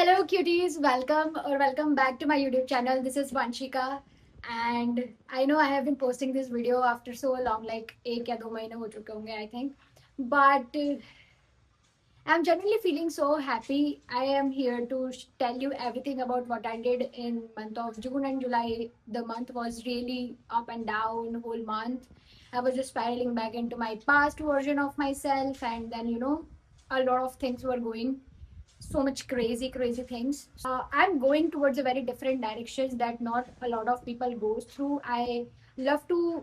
Hello cuties, welcome back to my YouTube channel. This is Vanshika and I know I have been posting this video after so long, like एक या 2 महीने हो चुके होंगे I think. But I'm genuinely feeling so happy. I am here to tell you everything about what I did in month of June and July. The month was really up and down, whole month. I was just spiraling back into my past version of myself, and then a lot of things were going so much crazy things. I'm going towards a very different directions that not a lot of people goes through. I love to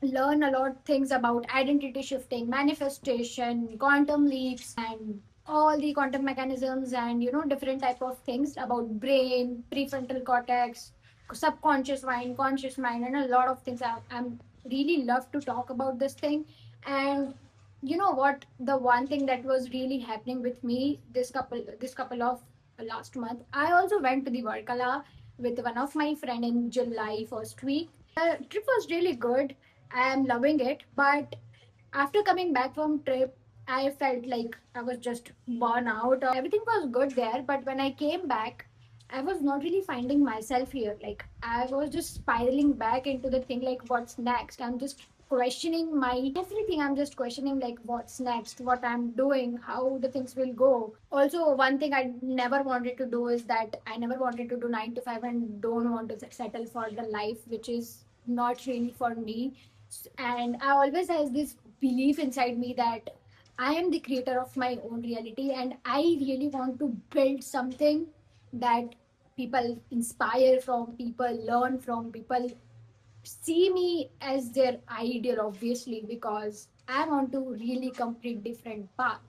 learn a lot things about identity shifting, manifestation, quantum leaps, and all the quantum mechanisms, and different type of things about brain, prefrontal cortex, subconscious mind, conscious mind, and a lot of things. I'm really love to talk about this thing. And you know what, the one thing that was really happening with me this couple of last month, I also went to the Varkala with one of my friend in July first week. The trip was really good. I am loving it. But after coming back from trip, I felt like I was just worn out. Everything was good there, but when I came back, I was not really finding myself here. Like I was just spiraling back into the thing like what's next. I'm just questioning my everything. I'm just questioning like what's next, what I'm doing, how the things will go. Also, one thing I never wanted to do is that I never wanted to do 9 to 5 and don't want to settle for the life which is not really for me. And I always has this belief inside me that I am the creator of my own reality, and I really want to build something that people inspire from, people learn from, people see me as their ideal, obviously, because I want to really complete different path.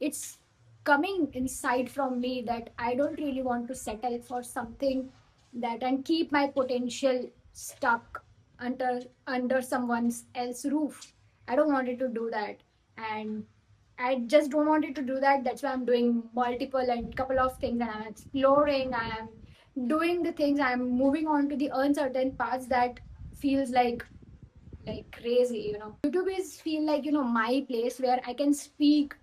It's coming inside from me that I don't really want to settle for something that and keep my potential stuck under someone else's roof. I don't want it to do that. And I just don't want it to do that. That's why I'm doing multiple and couple of things, and I'm exploring. I am doing the things. I'm moving on to the uncertain paths that feels like crazy. YouTube is feel like my place where I can speak,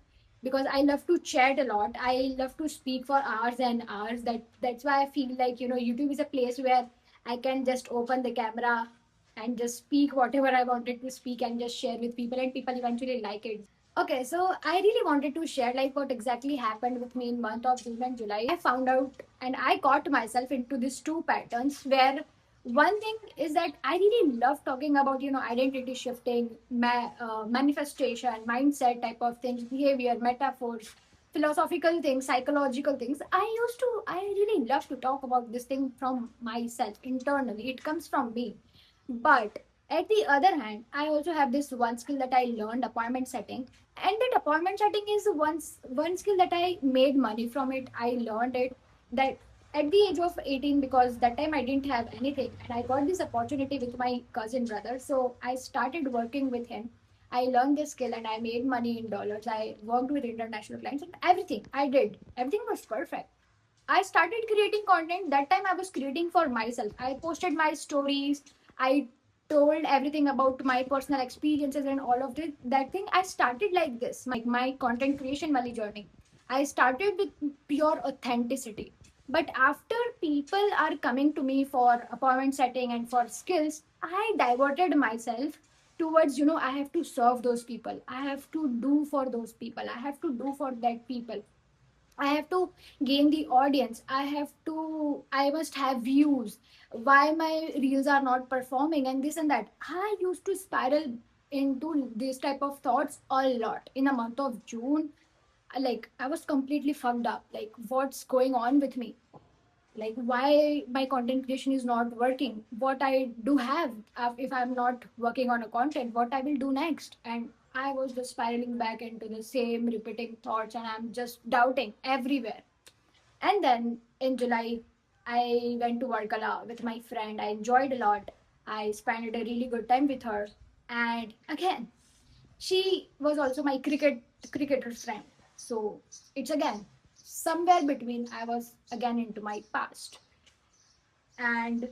because I love to chat a lot. I love to speak for hours and hours. That's why I feel like YouTube is a place where I can just open the camera and just speak whatever I wanted to speak and just share with people, and people eventually like it. Okay, so I really wanted to share like what exactly happened with me in month of June and July. I found out and I caught myself into these two patterns where one thing is that I really love talking about identity shifting, manifestation, mindset type of things, behavior, metaphors, philosophical things, psychological things. I really love to talk about this thing from myself internally. It comes from me. But at the other hand, I also have this one skill that I learned, appointment setting. And that appointment setting is one skill that I made money from it. I learned it that at the age of 18, because that time I didn't have anything, and I got this opportunity with my cousin brother. So I started working with him. I learned this skill and I made money in dollars. I worked with international clients and everything I did. Everything was perfect. I started creating content. That time I was creating for myself. I posted my stories. I told everything about my personal experiences and all of this. That thing I started like this, my content creation wali journey. I started with pure authenticity. But after people are coming to me for appointment setting and for skills, I diverted myself towards I have to serve those people. I have to do for those people. I have to do for that people. I have to gain the audience. I must have views. Why my reels are not performing and this and that. I used to spiral into this type of thoughts a lot. In the month of June, like I was completely fucked up. Like, what's going on with me? Like, why my content creation is not working? What I do have, if I'm not working on a content, what I will do next? And I was just spiraling back into the same repeating thoughts, and I'm just doubting everywhere. And then in July, I went to Varkala with my friend. I enjoyed a lot. I spent a really good time with her. And again, she was also my cricketer friend. So it's again somewhere between. I was again into my past, and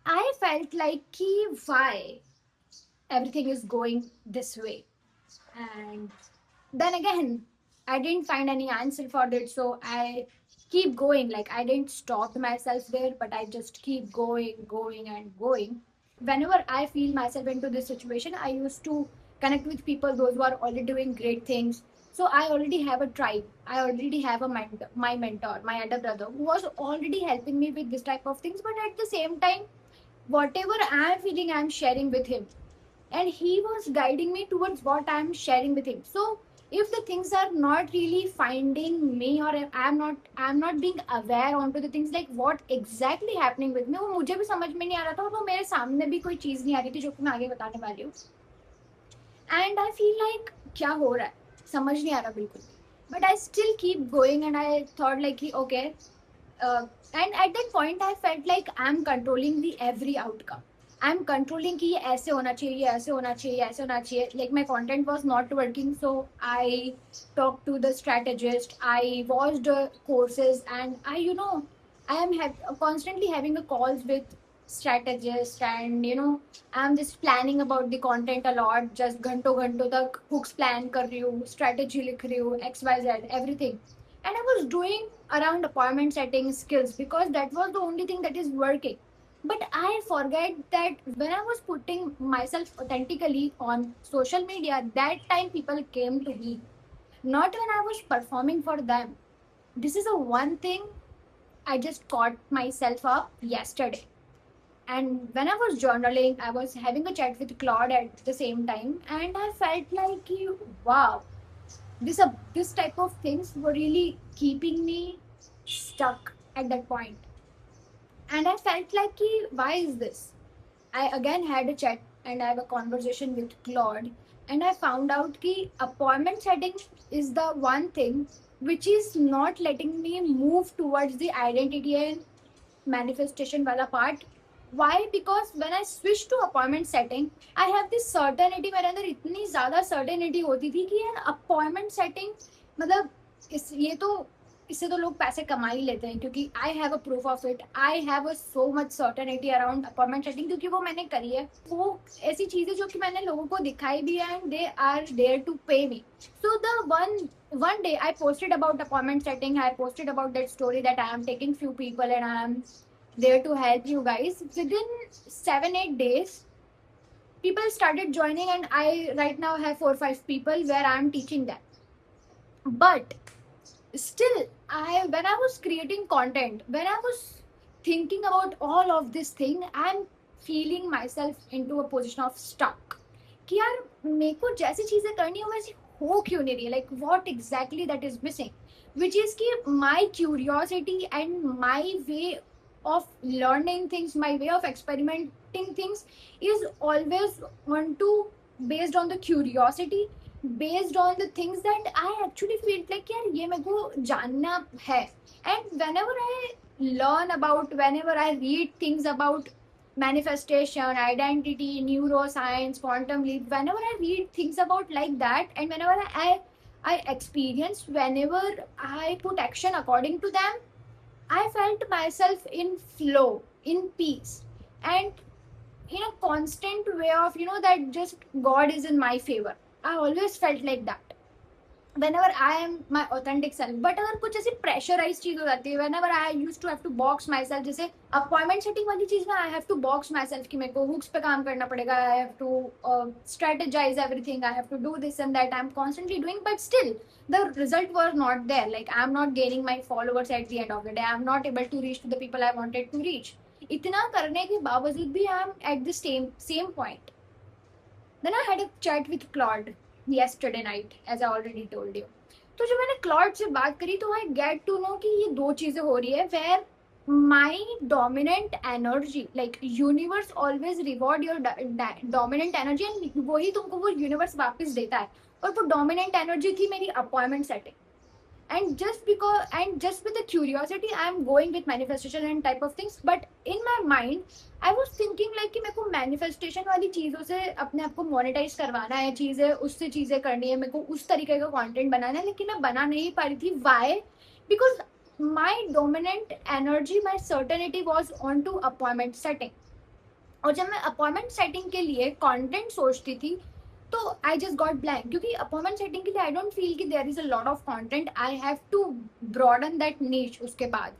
I felt like why everything is going this way. And then again, I didn't find any answer for it, so I keep going. Like I didn't stop myself there, but I just keep going, and going. Whenever I feel myself into this situation, I used to connect with people, those who are already doing great things. So I already have a tribe. I already have a mentor, my elder brother, who was already helping me with this type of things. But at the same time, whatever I'm feeling, I'm sharing with him, and he was guiding me towards what I'm sharing with him. So if the things are not really finding me, or I'm not being aware onto the things like what exactly happening with me, वो मुझे भी समझ में नहीं आ रहा था, और वो मेरे सामने भी कोई चीज नहीं आ रही थी जो कि मैं आगे बताने वाली हूँ. एंड आई फील लाइक क्या हो रहा है, समझ नहीं आ रहा बिल्कुल. But I still keep going, and I thought like okay. And at that point I felt like I am controlling the every outcome. I am controlling कि ये ऐसे होना चाहिए, ये ऐसे होना चाहिए, ये ऐसे होना चाहिए. Like my content was not working, so I talk to the strategist, I watched courses, and I am constantly having a calls with strategist, and I'm just planning about the content a lot. Just घंटों घंटों तक hooks plan कर रही हूँ, strategy लिख रही हूँ, XYZ everything. And I was doing around appointment setting skills because that was the only thing that is working. But I forget that when I was putting myself authentically on social media, that time people came to me, not when I was performing for them. This is a one thing I just caught myself up yesterday. And when I was journaling, I was having a chat with Claude at the same time, and I felt like, wow, this type of things were really keeping me stuck at that point. And I felt like, why is this? I again had a chat and I have a conversation with Claude, and I found out that appointment setting is the one thing which is not letting me move towards the identity and manifestation wala part. Why? Because when I switched to appointment setting, I have this certainty. मेरे अंदर इतनी ज़्यादा certainty होती थी कि यार appointment setting मतलब इससे तो लोग पैसे कमा ही लेते हैं, क्योंकि I have a proof of it. I have a so much certainty around appointment setting, क्योंकि वो मैंने करी है. वो ऐसी चीजें जो कि मैंने लोगों को दिखाई भी है, and they are there to pay me. So the one day I posted about appointment setting. I posted about that story that I am taking few people and I am there to help you guys. Within 7-8 days, people started joining, and I right now have 4-5 people where I am teaching them. But still, when I was creating content, when I was thinking about all of this thing, I'm feeling myself into a position of stuck. कि यार मेरे को जैसी चीजें करनी हो वैसी हो क्यों नहीं रही. Like what exactly that is missing, which is कि my curiosity and my way of learning things, my way of experimenting things is always want to based on the curiosity, based on the things that I actually feel like यार ये मेरे को जानना है. And whenever I learn about, whenever I read things about manifestation, identity, neuroscience, quantum leap, whenever I read things about like that, and whenever I experience, whenever I put action according to them, I felt myself in flow, in peace, and in a constant way of, that just God is in my favor. I always felt like that whenever I am my authentic self. But अगर कुछ ऐसी pressurise चीज हो जाती है, whenever I used to have to box myself, जैसे appointment setting वाली चीज में I have to box myself कि मेरे को हुक्स पे काम करना पड़ेगा, I have to strategize everything, I have to do this and that, I'm constantly doing, but still the result was not there. Like I'm not gaining my followers at the end of the day, I'm not able to reach to the people I wanted to reach. इतना करने के बावजूद भी I am at the same point. Then I had a chat with Claude yesterday night, as I already told you. तो जब मैंने Claude से बात करी तो आई गेट टू नो कि ये दो चीजें हो रही है, where my dominant energy, like universe always reward your dominant energy, and वही तुमको वो यूनिवर्स वापस देता है. और वो डोमिनेंट एनर्जी थी मेरी appointment setting. And just with the curiosity, I'm going with manifestation and type of things. But in my mind, I was thinking like कि मेरे को manifestation वाली चीज़ों से अपने आप को monetize करवाना है, चीज़ें उससे चीज़ें करनी है, मेरे को उस तरीके का content बनाना है, लेकिन मैं बना नहीं पा रही थी. Why? Because my dominant energy, my certainty was on to appointment setting. और जब मैं अपॉइंटमेंट सेटिंग के लिए कंटेंट सोचती थी, तो आई जस्ट गॉट ब्लैंक, क्योंकि अपॉइंटमेंट सेटिंग के लिए आई डोंट फील कि there is a lot of content, I have to broaden that niche. उसके बाद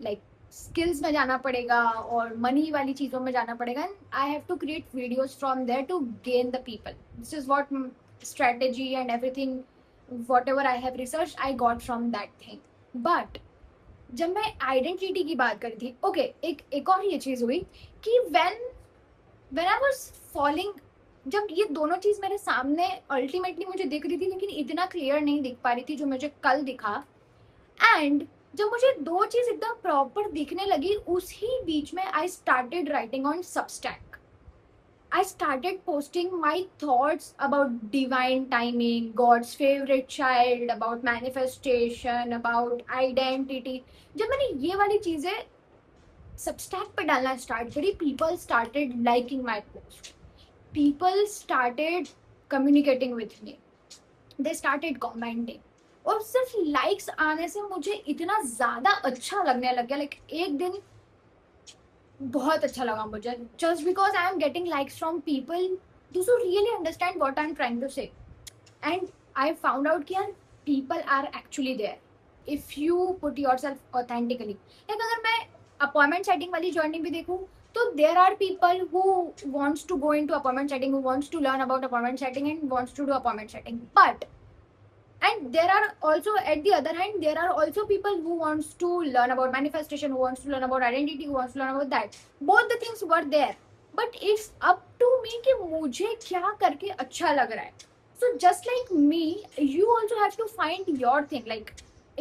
लाइक स्किल्स में जाना पड़ेगा और मनी वाली चीज़ों में जाना पड़ेगा, and I have to create videos from there to gain the people. This is what strategy and everything, whatever I have researched, I got from that thing. But जब मैं आइडेंटिटी की बात करी थी, ओके, एक और ये चीज़ हुई कि व्हेन आई वाज फॉलिंग, जब ये दोनों चीज़ मेरे सामने अल्टीमेटली मुझे दिख रही थी, लेकिन इतना क्लियर नहीं दिख पा रही थी जो मुझे कल दिखा, एंड जब मुझे दो चीज़ एकदम प्रॉपर दिखने लगी, उसी बीच में I started writing on Substack. I started posting my thoughts about divine timing, God's favorite child, about manifestation, about identity. जब मैंने ये वाली चीज़ें सबस्टैक पे डालना स्टार्ट करी, people started liking my post. People started communicating with me. They started commenting. और सिर्फ लाइक्स आने से मुझे इतना ज़्यादा अच्छा लगने लग गया. लाइक एक दिन बहुत अच्छा लगा मुझे, just because I am getting likes from people those who really understand what I am trying to say. And I found out कि यार people are actually there if you put yourself authentically. Like अगर मैं appointment setting वाली journey भी देखूँ, तो there are people who wants to go into appointment setting, who wants to learn about appointment setting and wants to do appointment setting. But and there are also, at the other hand, there are also people who wants to learn about manifestation, who wants to learn about identity, who wants to learn about that. Both the things were there, but it's up to me कि मुझे क्या करके अच्छा लग रहा है. So just like me, you also have to find your thing. Like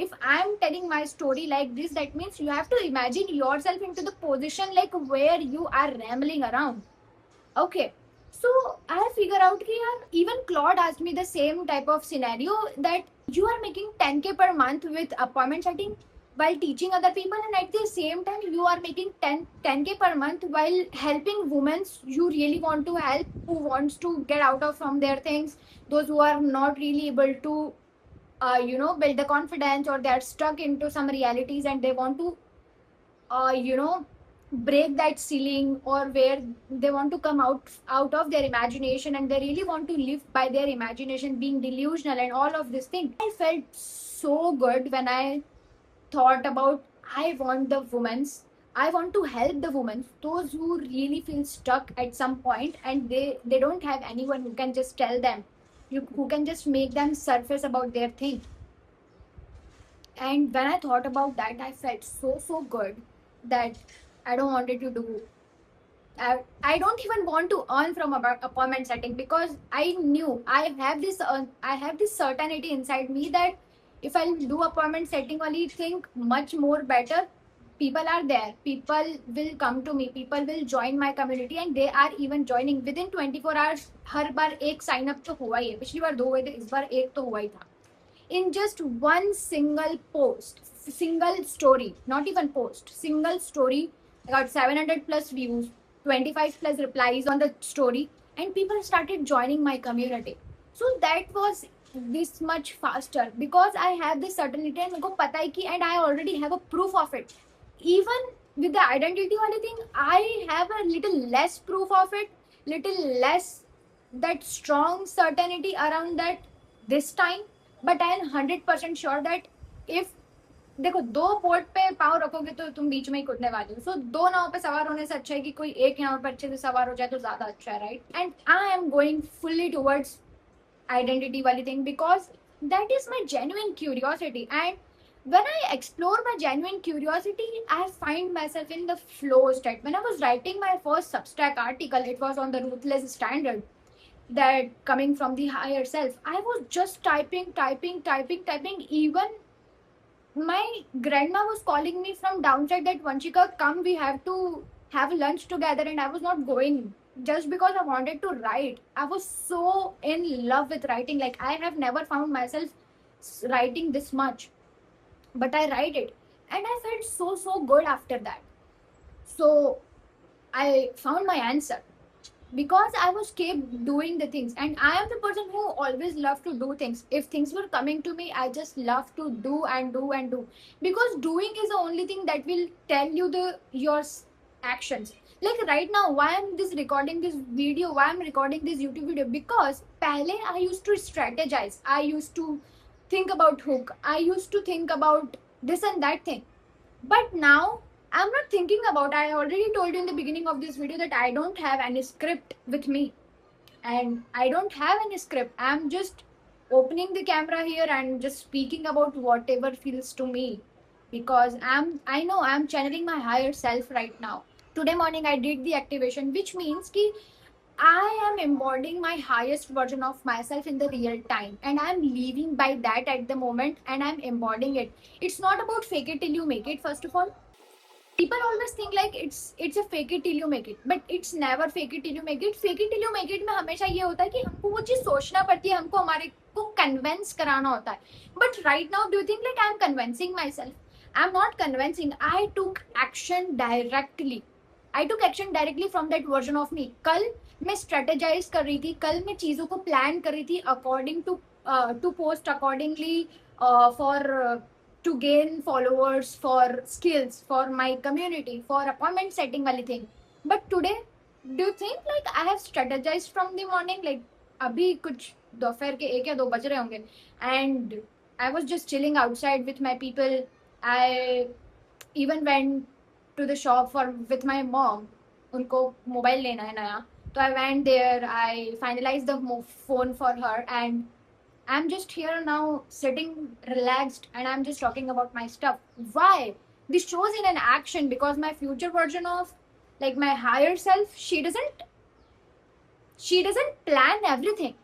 if I am telling my story like this, that means you have to imagine yourself into the position like where you are rambling around. Okay. So I figure out कि यार even Claude asked me the same type of scenario, that you are making 10K per month with appointment setting while teaching other people, and at the same time you are making 10K per month while helping women you really want to help, who wants to get out of from their things, those who are not really able to build the confidence, or they are stuck into some realities and they want to break that ceiling, or where they want to come out of their imagination and they really want to live by their imagination, being delusional and all of this thing. I felt so good when I thought about, I want to help the women, those who really feel stuck at some point and they don't have anyone who can just tell them, who can just make them surface about their thing. And when I thought about that, I felt so good that I don't want it to do. I don't even want to earn from appointment setting, because I knew I have this certainty inside me that if I'll do appointment setting only think much more better, people are there, people will come to me, people will join my community, and they are even joining within 24 hours. हर बार एक sign up तो हुआ ही है, पिछली बार 2 हुए थे, इस बार एक तो हुआ ही था. In just one single post, single story, not even post, single story, I got 700 plus views, 25 plus replies on the story, and people started joining my community. So that was this much faster because I have this certainty and मेरे को पता है कि, and I already have a proof of it. Even with the identity वाली thing, I have a little less proof of it, little less that strong certainty around that this time. But I am 100% sure that if, देखो, 2 boat पे पाँव रखोगे तो तुम बीच में ही कूदने वाले हो. सो 2 नाव पे सवार होने से अच्छा है कि कोई एक नाव पर अच्छे से सवार हो जाए तो ज्यादा अच्छा है, right? And I am going fully towards identity वाली thing because that is my genuine curiosity. And when I explore my genuine curiosity, I find myself in the flow state. When I was writing my first Substack article, it was on the Ruthless Standard, that coming from the higher self. I was just typing. Even my grandma was calling me from downside that, Vanshika, come, we have to have lunch together, and I was not going just because I wanted to write. I was so in love with writing. Like, I have never found myself writing this much, but I write it, and I felt so good after that. So I found my answer because I was kept doing the things, and I am the person who always love to do things. If things were coming to me, I just love to do and do, because doing is the only thing that will tell you your actions. Like right now, why I'm this recording this video, why I'm recording this YouTube video, because pehle I used to strategize, I used to think about hook, I used to think about this and that thing. But now I'm not thinking about. I already told you in the beginning of this video that I don't have any script with me, and I don't have any script. I'm just opening the camera here and just speaking about whatever feels to me, because I know I'm channeling my higher self right now. Today morning I did the activation, which means ki I am embodying my highest version of myself in the real time, and I'm living by that at the moment, and I'm embodying it. It's not about fake it till you make it. First of all, people always think like it's a fake it till you make it, but it's never fake it till you make it. Fake it till you make it में हमेशा ये होता है कि हमको वो चीज सोचना पड़ती है, हमको हमारे को कन्वेंस कराना होता है. But right now, do you think like I'm convincing myself? I'm not convincing. I took action directly. I took action directly from that version of me. कल मैं strategize कर रही थी, कल मैं चीजों को plan कर रही थी according to post accordingly for to gain followers, for skills, for my community, for appointment setting wali thing. But today, do you think like I have strategized from the morning? Like अभी कुछ दोपहर के 1 या 2 बज रहे होंगे, and I was just chilling outside with my people. I even went to the shop for with my mom. उनको mobile लेना है नया, so I went there. I finalized the phone for her, and I'm just here now, sitting relaxed, and I'm just talking about my stuff. Why? This shows in an action, because my future version of like my higher self, she doesn't plan everything.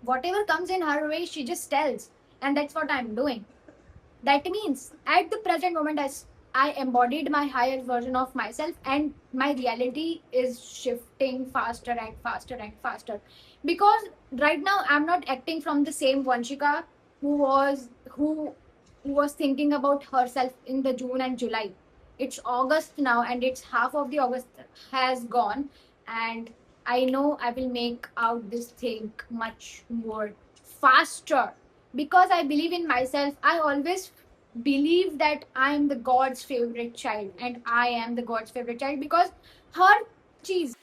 Whatever comes in her way, she just tells, and that's what I'm doing. That means at the present moment, I embodied my higher version of myself, and my reality is shifting faster and faster and faster. Because right now I'm not acting from the same Vanshika who was thinking about herself in the June and July. It's August now, and it's half of the August has gone, and I know I will make out this thing much more faster, because I believe in myself. I always believe that I am the God's favorite child, and I am the God's favorite child because her cheese.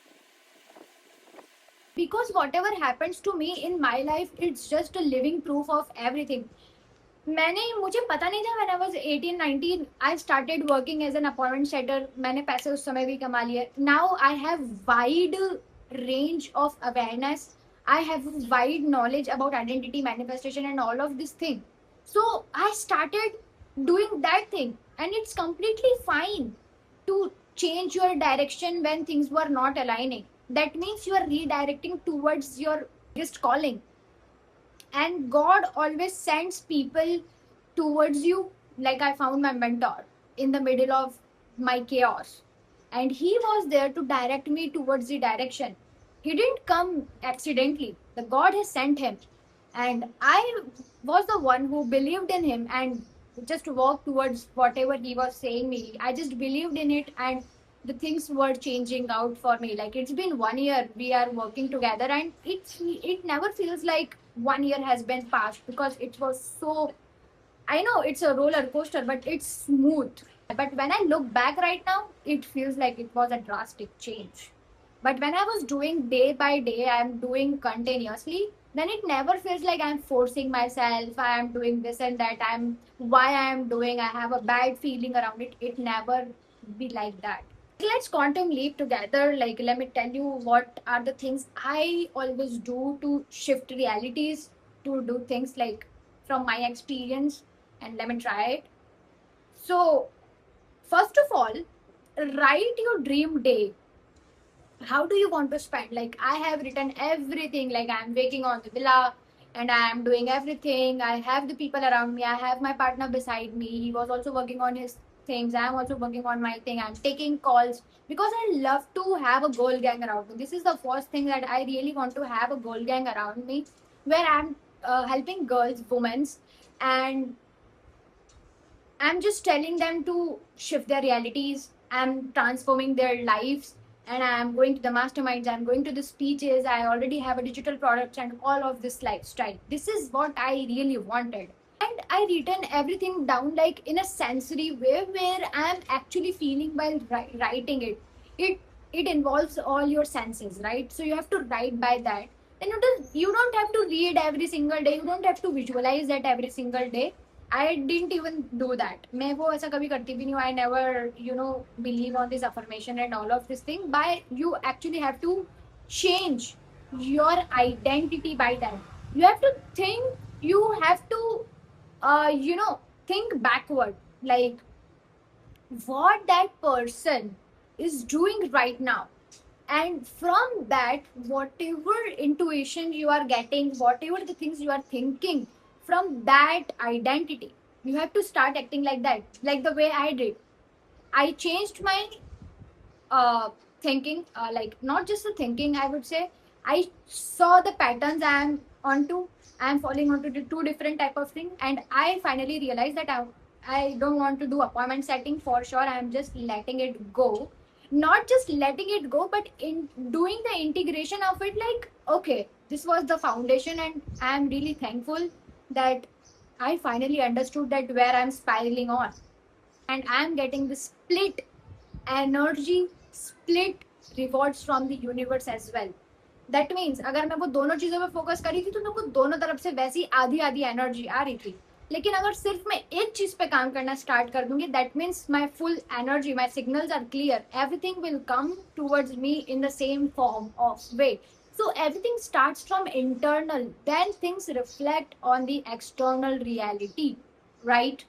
Because whatever happens to me in my life, it's just a living proof of everything. मुझे पता नहीं था, when I was 18 19 I started working as an appointment setter. मैंने पैसे उस समय भी कमा लिए. Now I have wide range of awareness. I have wide knowledge about identity manifestation and all of this thing. So I started doing that thing, and it's completely fine to change your direction when things were not aligning. That means you are redirecting towards your biggest calling, and God always sends people towards you. Like I found my mentor in the middle of my chaos, and he was there to direct me towards the direction. He didn't come accidentally. The God has sent him, and I was the one who believed in him and just walked towards whatever he was saying me. I just believed in it, and the things were changing out for me. Like it's been 1 year we are working together, and it never feels like 1 year has been passed, because it was so, I know it's a roller coaster, but it's smooth. But when I look back right now, it feels like it was a drastic change. But when I was doing day by day, I'm doing continuously, then it never feels like I'm forcing myself, I'm doing this and that, why I'm doing, I have a bad feeling around it. It never be like that. Let's quantum leap together. Like, let me tell you what are the things I always do to shift realities, to do things like from my experience, and let me try it. So, first of all, write your dream day. How do you want to spend? Like, I have written everything. Like, I'm waking on the villa and I am doing everything. I have the people around me. I have my partner beside me. He was also working on his things. I'm also working on my thing. I'm taking calls because I love to have a goal gang around me. This is the first thing, that I really want to have a goal gang around me, where I'm helping girls, women, and I'm just telling them to shift their realities. I'm transforming their lives, and I'm going to the masterminds, I'm going to the speeches. I already have a digital product and all of this lifestyle. This is what I really wanted. And I written everything down like in a sensory way, where I'm actually feeling while writing it. it involves all your senses, right? So you have to write by that. Then you don't have to read every single day, you don't have to visualize that every single day. I didn't even do that. मैं वो ऐसा कभी करती भी नहीं हूँ. I never, believe on this affirmation and all of this thing. By you actually have to change your identity by that. You have to think. You have to, think backward. Like what that person is doing right now, and from that, whatever intuition you are getting, whatever the things you are thinking, from that identity, you have to start acting like that, like the way I did. I changed my thinking, like not just the thinking, I would say. I saw the patterns I'm falling onto the two different type of thing, and I finally realized that I don't want to do appointment setting for sure. I'm just letting it go. Not just letting it go, but in doing the integration of it, like, okay, this was the foundation, and I'm really thankful that I finally understood that where I'm spiraling on, and I'm getting the split energy, split rewards from the universe as well. That means अगर मैं वो दोनों चीजों पे focus करी थी तो मेरे को दोनों तरफ से वैसी आधी आधी एनर्जी आ रही थी. लेकिन अगर सिर्फ मैं एक चीज पे काम करना स्टार्ट कर दूंगी, that means my full energy, my signals are clear, everything will come towards me in the same form of way. So everything starts from internal, then things reflect on the external reality, right?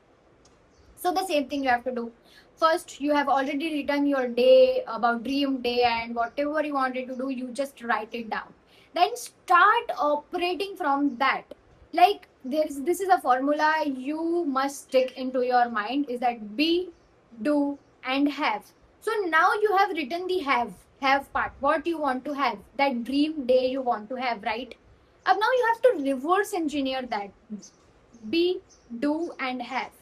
So the same thing you have to do. First, you have already written your day, about dream day, and whatever you wanted to do, you just write it down. Then start operating from that. Like this is a formula you must stick into your mind, is that be, do, and have. So now you have written the have part, what you want to have, that dream day you want to have, right? Now you have to reverse engineer that. Be, do, and have.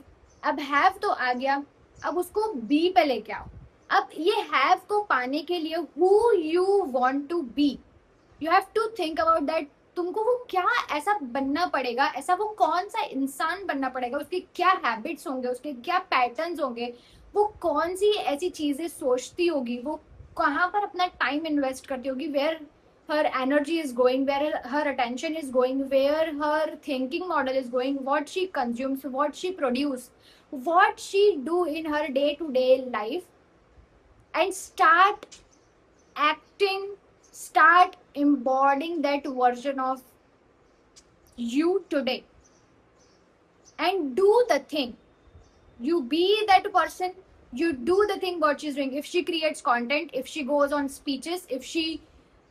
अब have तो आ गया, अब उसको B पे लेके आओ. अब ये हैव को पाने के लिए who you want to be, you have to think about that. तुमको वो क्या ऐसा बनना पड़ेगा, ऐसा वो कौन सा इंसान बनना पड़ेगा, उसके क्या हैबिट्स होंगे, उसके क्या पैटर्न्स होंगे, वो कौन सी ऐसी चीजें सोचती होगी, वो कहाँ पर अपना टाइम इन्वेस्ट करती होगी, where her energy is going, where her attention is going, where her thinking model is going, what she consumes, what she produces, what she do in her day-to-day life, and start acting, start embodying that version of you today, and do the thing. You be that person, you do the thing what she's doing. If she creates content, if she goes on speeches, if she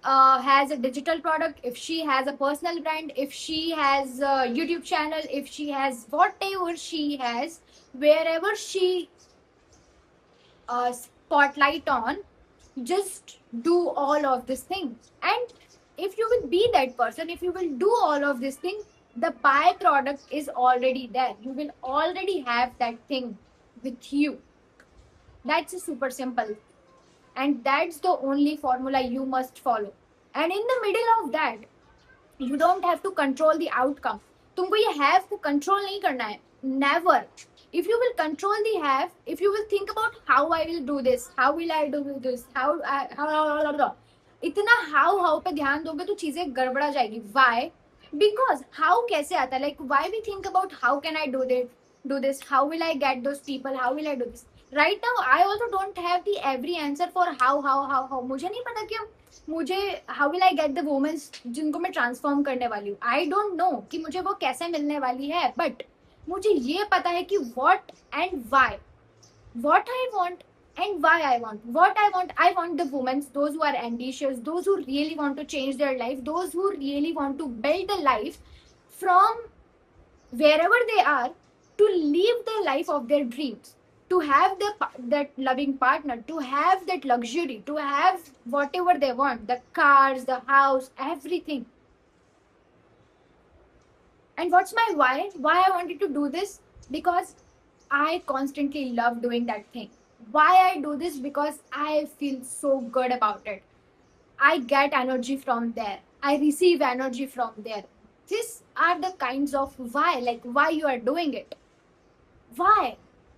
has a digital product, if she has a personal brand, if she has a YouTube channel, if she has whatever she has, wherever she spotlight on, just do all of this thing. And if you will be that person, if you will do all of this thing, the byproduct is already there. You will already have that thing with you. That's super simple. And that's the only formula you must follow. And in the middle of that, you don't have to control the outcome. तुमको ये have को control नहीं करना है. Never. If you will control the have, if you will think about how I will do this, how will I do this, how इतना how पे ध्यान दोगे तो चीजें गड़बड़ा जाएगी. Why? Because how कैसे आता है? Like why we think about how can I do this, how will I get those people, how will I do this. Right now I also don't have the every answer for how. मुझे नहीं पता कि मुझे how will I get the women जिनको मैं transform करने वाली हूँ. I don't know कि मुझे वो कैसे मिलने वाली है, but मुझे ये पता है कि what and why, what I want and why I want. What I want the women, those who are ambitious, those who really want to change their life, those who really want to build a life from wherever they are, to live the life of their dreams, to have that loving partner, to have that luxury, to have whatever they want, the cars, the house, everything. And what's my why? Why I wanted to do this? Because I constantly love doing that thing. Why I do this? Because I feel so good about it. I get energy from there. I receive energy from there. These are the kinds of why, like why you are doing it. Why?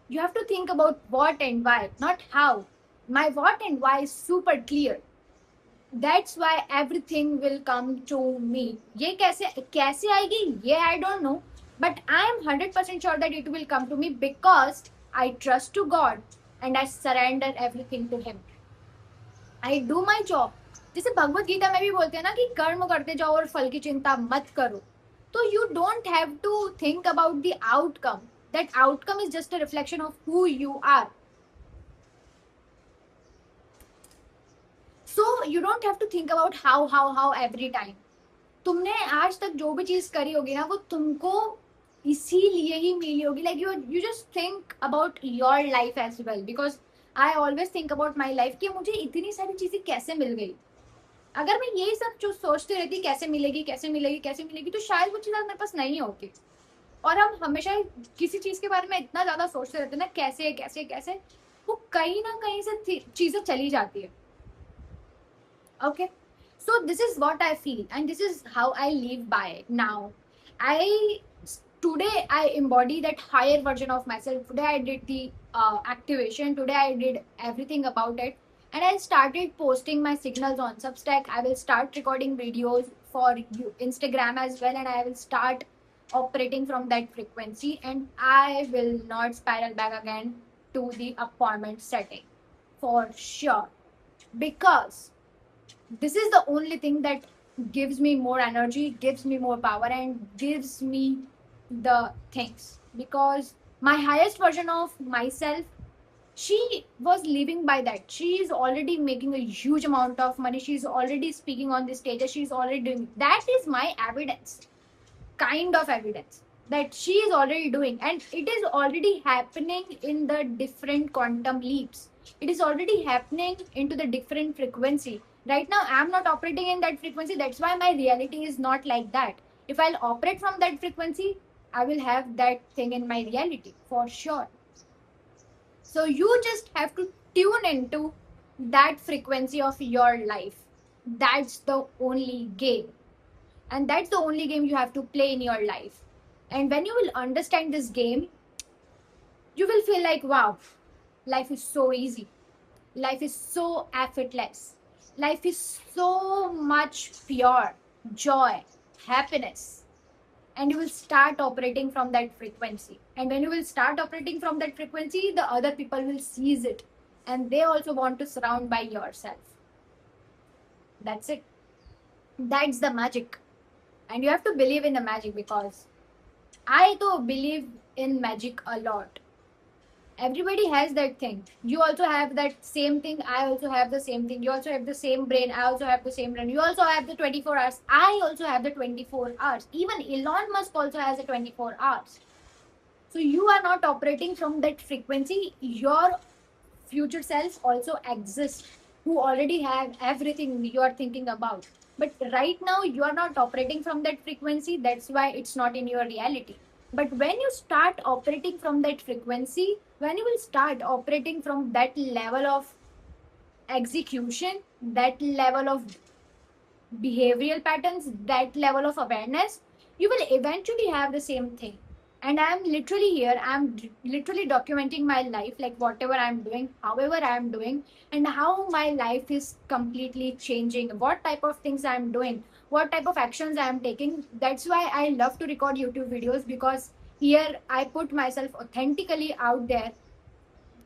You have to think about what and why, not how. my what and why is super clear. That's why everything will come to me. ये कैसे कैसे आएगी ये I don't know, but I am 100% sure that it will come to me because I trust to God and I surrender everything to Him. I do my job. जैसे भगवत गीता में भी बोलते हैं ना कि कर्म करते जाओ और फल की चिंता मत करो. तो you don't have to think about the outcome. That outcome is just a reflection of who you are. So you don't have to think about how every time. तुमने आज तक जो भी चीज करी होगी ना वो तुमको इसीलिए ही मिली होगी. Like you just think about your life as well, because I always think about my life कि मुझे इतनी सारी चीजें कैसे मिल गई. अगर मैं यही सब जो सोचती रहती कैसे मिलेगी कैसे मिलेगी कैसे मिलेगी, तो शायद वो चीज मेरे पास नहीं होती. और हम हमेशा किसी चीज के बारे में इतना ज्यादा सोचते रहते हैं ना कैसे कैसे कैसे, वो कहीं ना कहीं से चीजें चली जाती है. Okay, so this is what I feel and this is how I live by it now. Today I embody that higher version of myself. Today I did the activation. Today I did everything about it, and I started posting my signals on Substack. I will start recording videos for you, Instagram as well, and I will start operating from that frequency, and I will not spiral back again to the appointment setting for sure, because this is the only thing that gives me more energy, gives me more power, and gives me the things. Because my highest version of myself, she was living by that. She is already making a huge amount of money. She's already speaking on the stages. She's already doing that. Is my evidence, kind of evidence that she is already doing, and it is already happening in the different quantum leaps. It is already happening into the different frequency. Right now I'm not operating in that frequency. That's why my reality is not like that. If I'll operate from that frequency, I will have that thing in my reality for sure. So you just have to tune into that frequency of your life. That's the only game, and that's the only game you have to play in your life. And when you will understand this game, you will feel like, wow, life is so easy, life is so effortless, life is so much pure joy, happiness. And you will start operating from that frequency. And when you will start operating from that frequency, the other people will seize it, and they also want to surround by yourself. That's it. That's the magic. And you have to believe in the magic, because I too believe in magic a lot. Everybody has that thing. You also have that same thing. I also have the same thing. You also have the same brain. I also have the same brain. You also have the 24 hours. I also have the 24 hours. Even Elon Musk also has the 24 hours. So you are not operating from that frequency. Your future self also exists, who already have everything you are thinking about. But right now you are not operating from that frequency. That's why it's not in your reality. But when you start operating from that frequency, when you will start operating from that level of execution, that level of behavioral patterns, that level of awareness, you will eventually have the same thing. And I'm literally here, I'm literally documenting my life, like whatever I'm doing, however I'm doing, and how my life is completely changing, what type of things I'm doing, what type of actions I'm taking. That's why I love to record YouTube videos, because here I put myself authentically out there.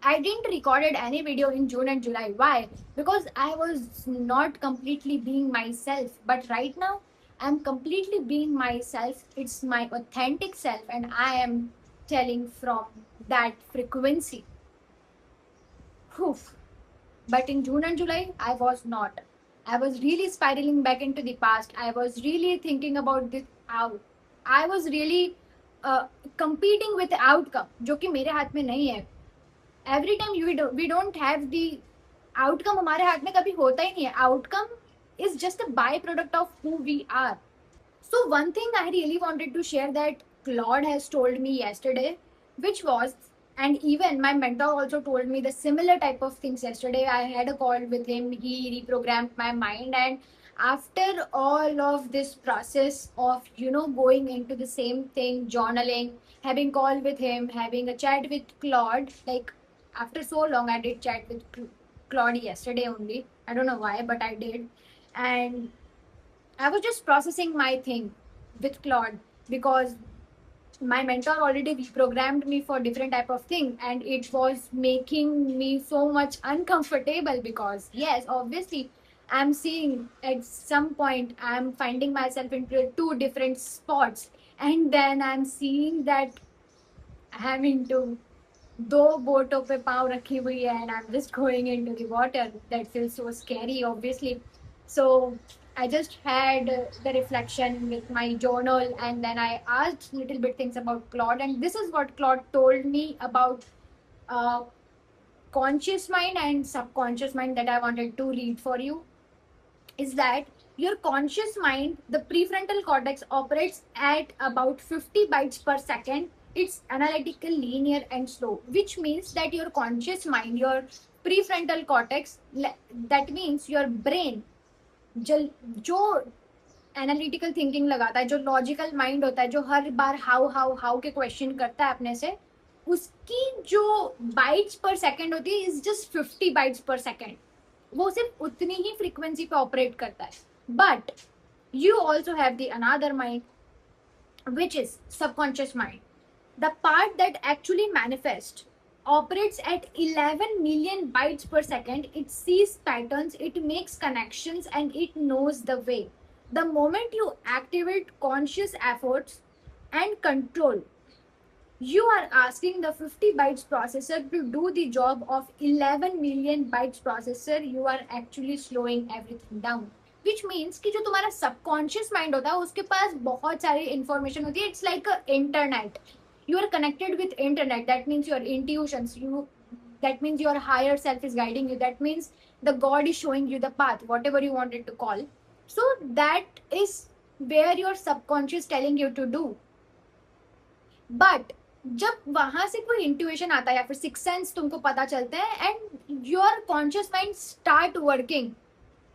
I didn't recorded any video in June and July. Why? Because I was not completely being myself. But right now, I'm completely being myself. It's my authentic self, and I am telling from that frequency. Whew. But in June and July, I was not. I was really spiraling back into the past. I was really thinking about this out. I was really competing with the outcome, जो कि मेरे हाथ में नहीं है. Every time we don't have the outcome, हमारे हाथ में कभी होता ही नहीं है. Outcome is just a byproduct of who we are. So one thing I really wanted to share that Claude has told me yesterday, which was, and even my mentor also told me the similar type of things yesterday. I had a call with him. He reprogrammed my mind, and after all of this process of going into the same thing, journaling, having call with him, having a chat with Claude, like after so long I did chat with Claude yesterday only. I don't know why, but I did. And I was just processing my thing with Claude because my mentor already reprogrammed me for different type of thing, and it was making me so much uncomfortable because yes, obviously I'm seeing at some point I'm finding myself into two different spots, and then I'm seeing that I'm into दो बोटों पे पाँव रखी हुई है and I'm just going into the water. That feels so scary, obviously. So I just had the reflection with my journal, and then I asked little bit things about Claude, and this is what Claude told me about uh, conscious mind and subconscious mind that I wanted to read for you. Is that your conscious mind, the prefrontal cortex operates at about 50 bytes per second. It's analytical, linear, and slow, which means that your conscious mind, your prefrontal cortex, that means your brain, जो analytical thinking लगाता है, जो logical mind होता है, जो हर बार how how how के question करता है अपने से, उसकी जो बाइट्स पर सेकंड होती है इज जस्ट 50 बाइट्स पर सेकंड. वो सिर्फ उतनी ही फ्रीक्वेंसी पे ऑपरेट करता है. But you also have the another mind which is subconscious mind, the part that actually manifest operates at 11 million bytes per second. It sees patterns, it makes connections, and it knows the way. The moment you activate conscious efforts and control, you are asking the 50 bytes processor to do the job of 11 million bytes processor. You are actually slowing everything down, which means कि जो तुम्हारा subconscious mind होता है उसके पास बहुत सारी information होती है. It's like a internet. You are connected with internet. That means your intuitions, that means your higher self is guiding you. That means the God is showing you the path, whatever you wanted to call. So that is where your subconscious telling you to do. But जब वहां से कोई इंट्यूएशन आता है या फिर six sense तुमको पता चलते हैं and your conscious mind start working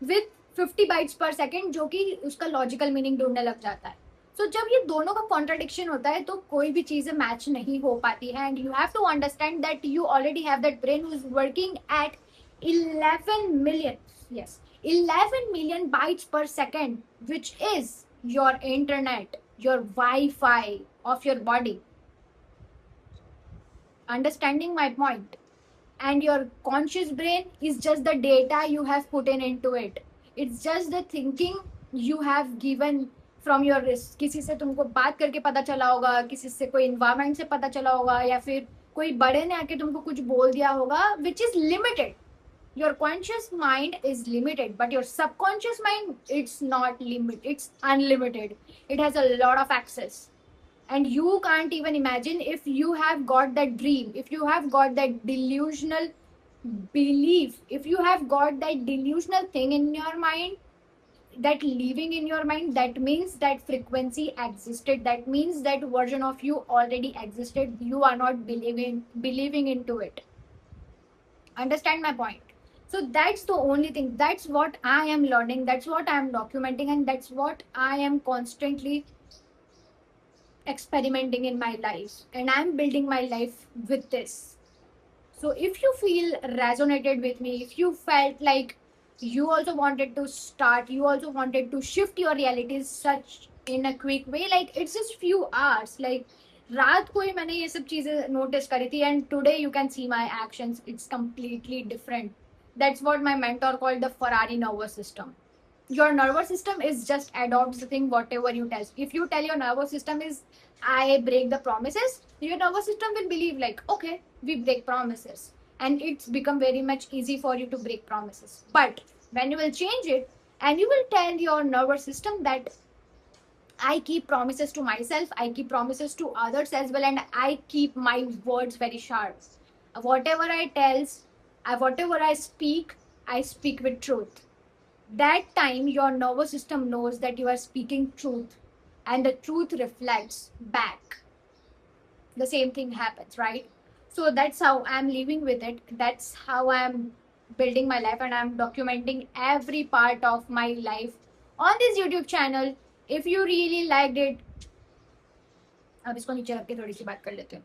with 50 bytes पर सेकेंड, जो कि उसका लॉजिकल मीनिंग ढूंढने लग जाता है. सो जब ये दोनों का कॉन्ट्राडिक्शन होता है तो कोई भी चीजें मैच नहीं हो पाती है. And you have to understand that you already have that brain who is working at 11 million, yes, 11 million bytes per second, which is your internet, your Wi-Fi of your body. Understanding my point? And your conscious brain is just the data you have put in into it. It's just the thinking you have given from your risk. किसी से तुमको बात करके पता चला होगा, किसी से कोई environment से पता चला होगा, या फिर कोई बड़े ने आके तुमको कुछ बोल दिया होगा, which is limited. Your conscious mind is limited, but your subconscious mind, it's not limited, it's unlimited. It has a lot of access. And you can't even imagine if you have got that dream, if you have got that delusional belief, if you have got that delusional thing in your mind, that living in your mind, that means that frequency existed, that means that version of you already existed. You are not believing into it. Understand my point? So that's the only thing. That's what I am learning, that's what I am documenting, and that's what I am constantly experimenting in my life, and I'm building my life with this. So if you feel resonated with me, if you felt like you also wanted to start, you also wanted to shift your realities such in a quick way, like it's just few hours, like रात को ही मैंने ये सब चीजें notice करी थी, and today you can see my actions, it's completely different. That's what my mentor called the Ferrari nervous system. Your nervous system is just adopts the thing whatever you tell. If you tell your nervous system is I break the promises, your nervous system will believe like okay, we break promises, and it's become very much easy for you to break promises. But when you will change it and you will tell your nervous system that I keep promises to myself, I keep promises to others as well, and I keep my words very sharp. Whatever I tells, whatever I speak with truth. That time your nervous system knows that you are speaking truth, and the truth reflects back. The same thing happens, right? So that's how I'm living with it. That's how I'm building my life, and I'm documenting every part of my life on this YouTube channel. If you really liked it, अब इसको नीचे रख के थोड़ी सी बात कर लेते हैं.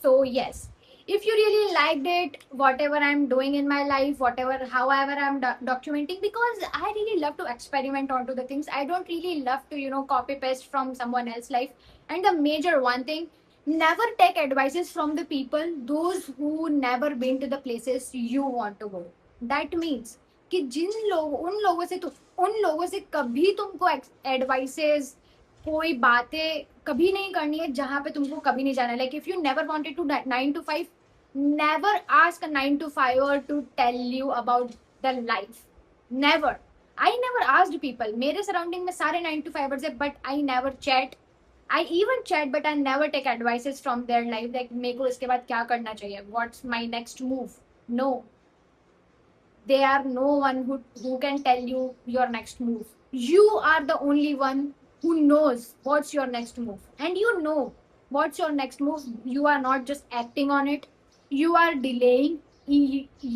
So yes, if you really liked it, whatever I'm doing in my life, whatever, however I'm documenting, because I really love to experiment onto the things. I don't really love to, copy paste from someone else's life. And the major one thing, never take advices from the people, those who never been to the places you want to go. That means कि उन लोगों से कभी तुमको advices कोई बातें कभी नहीं करनी है जहां पे तुमको कभी नहीं जाना है. Like if you never wanted to 9 to 5, never ask a 9 to 5 to tell you about the life. Never. I never asked people. मेरे सराउंडिंग में सारे 9 to 5 है, but I never chat. I even chat but I never take advices from their life. Like मेरे को इसके बाद क्या करना चाहिए, what's my next move. No, they are no one who can tell you your next move. You are the only one who knows what's your next move, and you know what's your next move. You are not just acting on it, you are delaying.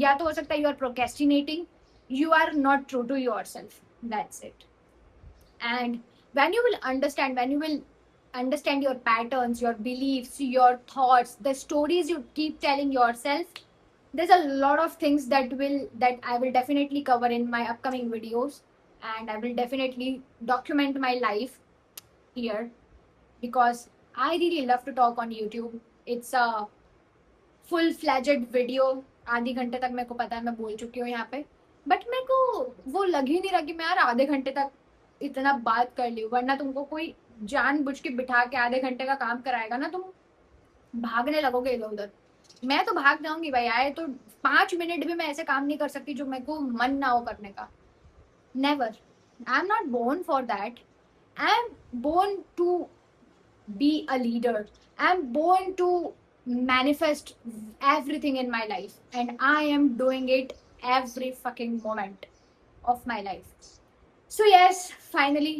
या तो हो सकता है you are procrastinating. You are not true to yourself. That's it. And when you will understand your patterns, your beliefs, your thoughts, the stories you keep telling yourself, there's a lot of things that I will definitely cover in my upcoming videos, and I will definitely document my life here, because I really love to talk on YouTube. It's a full-fledged video. आधे घंटे तक मेरे को पता है मैं बोल चुकी हूँ यहाँ पे, बट मेरे को वो लग ही नहीं रहा कि मैं यार आधे घंटे तक इतना बात कर ली. वरना तुमको कोई जानबूझ के बिठा के आधे घंटे का काम कराएगा ना, तुम भागने लगोगे इधर उधर. मैं तो भाग जाऊंगी भाई. आए तो 5 मिनट भी मैं ऐसे काम नहीं कर सकती जो मेरे को मन ना हो करने का. Never. I am not born for that. I am born to be a leader. I am born to manifest everything in my life, and I am doing it every fucking moment of my life. So yes, finally,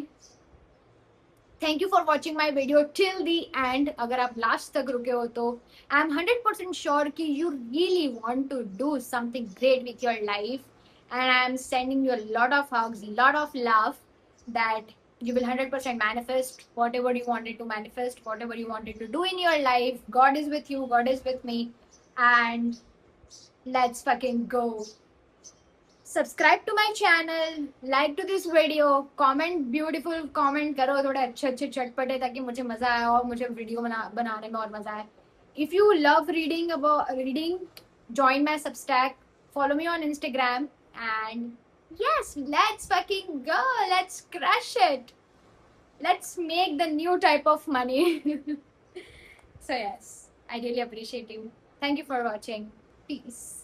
thank you for watching my video till the end. अगर आप last तक रुके हो तो I am 100% sure कि you really want to do something great with your life, and I am sending you a lot of hugs, lot of love, that you will 100% manifest whatever you wanted to manifest, whatever you wanted to do in your life. God is with you, God is with me, and let's fucking go. Subscribe to my channel, like to this video, comment, beautiful comment करो थोड़े अच्छे अच्छे चटपटे, ताकि मुझे मजा आए और मुझे वीडियो बनाने में और मजा आए. If you love reading, join my Substack, follow me on Instagram, and yes, let's fucking go, let's crush it, let's make the new type of money. So yes, I really appreciate you. Thank you for watching. Peace.